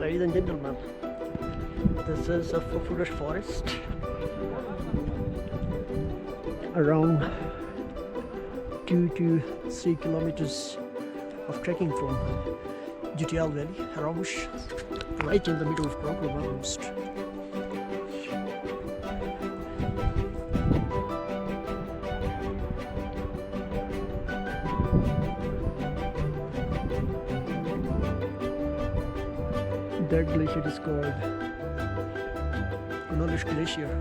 Ladies and gentlemen, this is a foolish forest around 2 to 3 kilometers of trekking from Jutial Valley, Haramosh, right in the middle of Karakoram almost. That glacier is called Haramosh Glacier.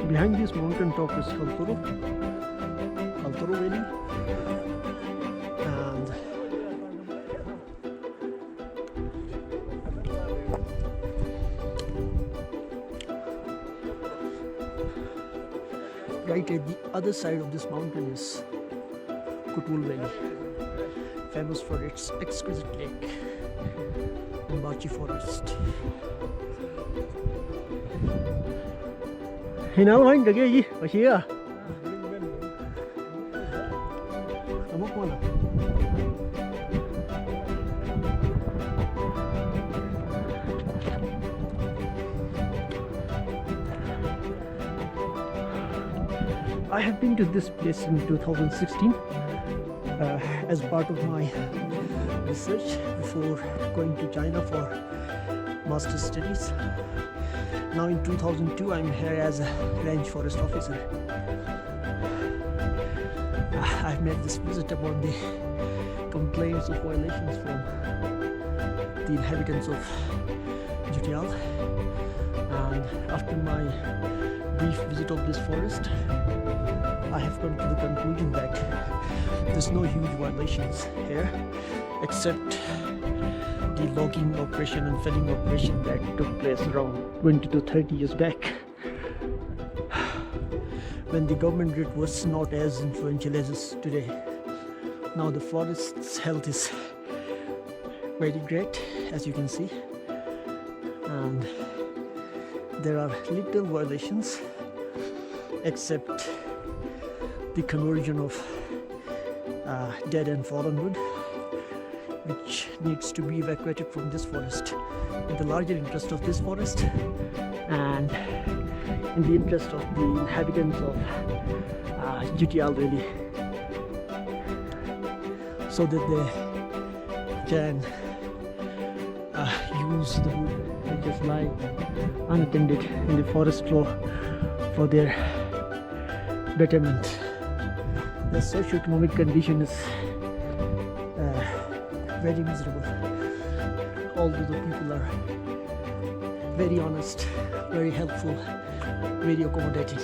Behind this mountain top is Karakoram Valley, and right at the other side of this mountain is Jutial Valley, famous for its exquisite lake and birch forest. Hinawain lagi lagi, masih ya? Kamu mana? I have been to this place in 2016 as part of my research before going to China for master's studies. Now in 2002 I'm here as a range forest officer. I've made this visit about the complaints of violations from the inhabitants of Jutial, and after my brief visit of this forest I have come to the conclusion that there's no huge violations here except the logging operation and felling operation that took place around 20 to 30 years back, when the government rate was not as influential as it is today. Now the forest's health is very great, as you can see, and there are little violations except the conversion of dead and fallen wood, which needs to be evacuated from this forest in the larger interest of this forest and in the interest of the inhabitants of Jutial Valley, so that they can use the wood that just lie unattended in the forest floor for their betterment. The socio-economic condition is very miserable, although the people are very honest, very helpful, very accommodating.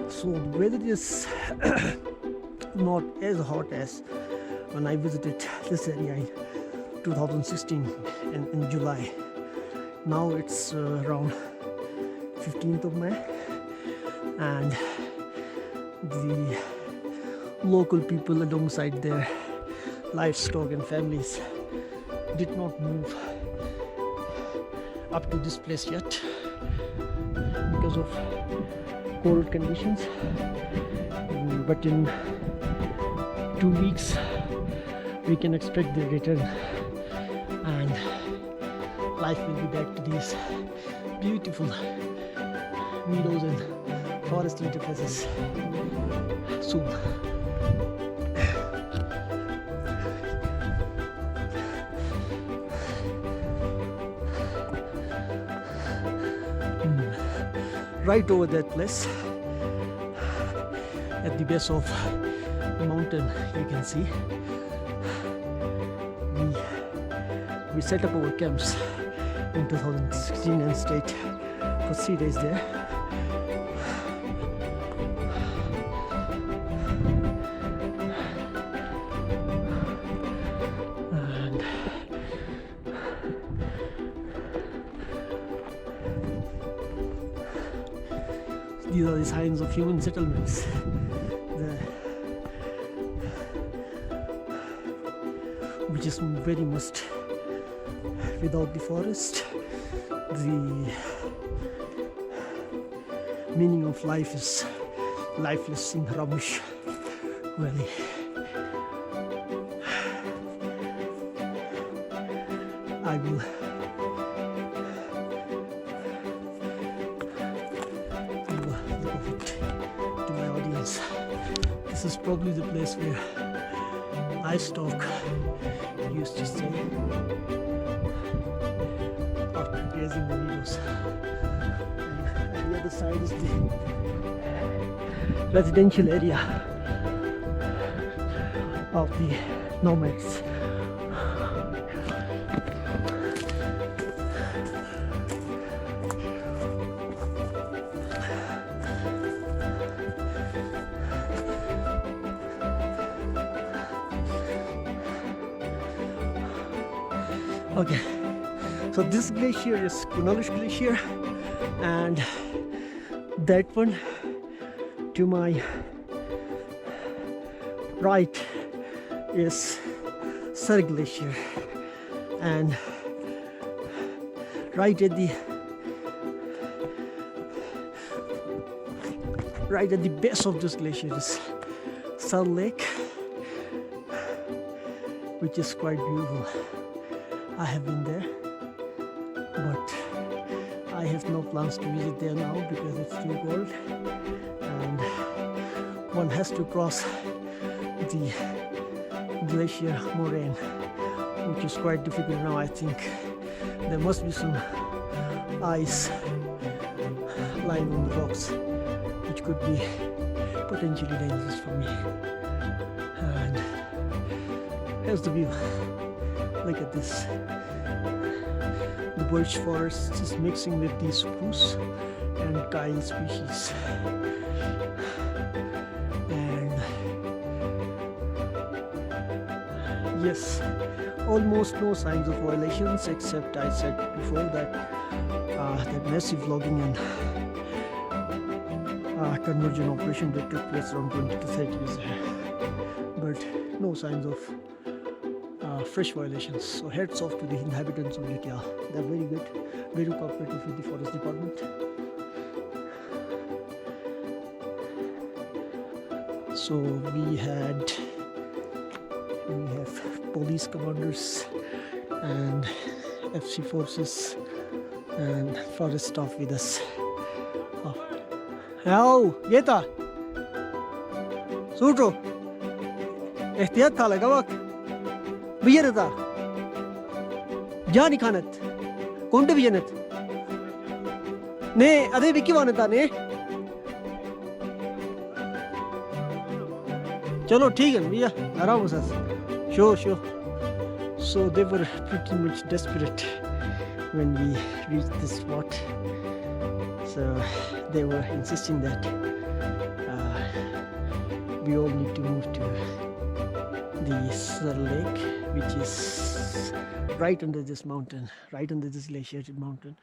So the weather is not as hot as when I visited this area in 2016 in July. Now it's around 15th of May, and the local people alongside their livestock and families did not move up to this place yet because of cold conditions, but in 2 weeks we can expect their return and life will be back to these beautiful meadows and forest interfaces soon. Right over that place, at the base of the mountain, you can see we set up our camps in 2016 and stayed for 3 days there. And These are the signs of human settlements. Which is very much without the forest. The meaning of life is lifeless in Haramosh Valley. I will look it to my audience. This is probably the place where livestock used to stay after grazing the meadows. And the other side is the residential area of the nomads. Okay, so this glacier is Haramosh Glacier, and that one to my right is Sir Glacier, and right at the base of this glacier is Sir Lake, which is quite beautiful. I have been there, but I have no plans to visit there now because it's too cold, and one has to cross the glacier moraine, which is quite difficult now. I think there must be some ice lying on the rocks, which could be potentially dangerous for me. And here's the view. Look at this. The birch forest is mixing with the spruce and kyle species. And yes, almost no signs of violations, except I said before that that massive logging and conversion operation that took place around 20 to 30 years ago. But no signs of fresh violations. So heads off to the inhabitants of Jutial. They're very good, very cooperative with the forest department. So we have police commanders and FC forces and forest staff with us. आओ ये था सूटो एहतियात था लगा वक्त बियरता जानी खानत कोंटे बियनत ने अदे बिकी वानता ने चलो ठीक है भैया आराम से sure. So they were pretty much desperate when we reached this spot. So they were insisting that we all need to move to the Sir Lake, which is right under this mountain, right under this glaciated mountain.